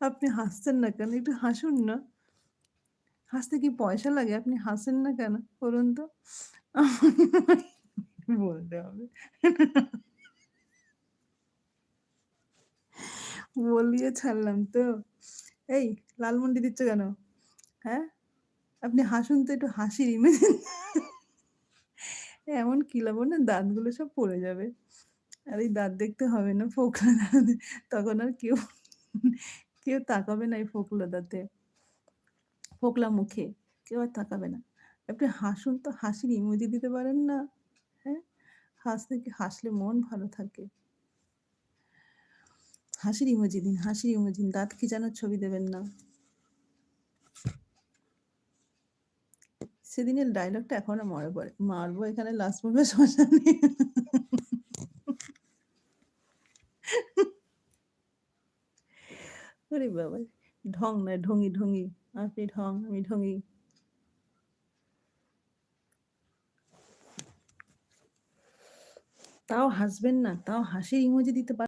আপনি হাসছেন না কেন? একটু হাসুন না। হাসতে কি পয়সা লাগে? আপনি হাসেন না কেন? বলুন তো? বলতে হবে। বলিয়ে ছাড়লাম তো। এই লালমন্ডি দিচ্ছ কেন? হ্যাঁ? আপনি হাসুন তো একটু হাসির ইমেজ এমন কিলাবো না দাঁতগুলো সব পড়ে যাবে। আর এই দাঁত দেখতে হবে না ফোকলা দাঁত। তখন আর কেউ তাকাবে না এই ফোকলা দাঁতে। ফোকলা মুখে। কেউ আর তাকাবে না। আপনি হাসুন তো হাসির ইমোজি দিতে পারেন না? হ্যাঁ? হাসলে মন ভালো থাকে। হাসির ইমোজি দিন, হাসির ইমোজি দিন। দাঁত খিঁচানোর ছবি দেবেন না। সেদিনের ডায়ালগটা এখনো মনে পড়ে। মারবো এখানে লাশ পড়বে শ্মশানে। ওরে বাবা! ঢং নয় ঢঙি, ঢঙি। আপনি ঢং, আমি ঢঙি। তাও হাসবেন না? তাও হাসির ইমোজি দিতে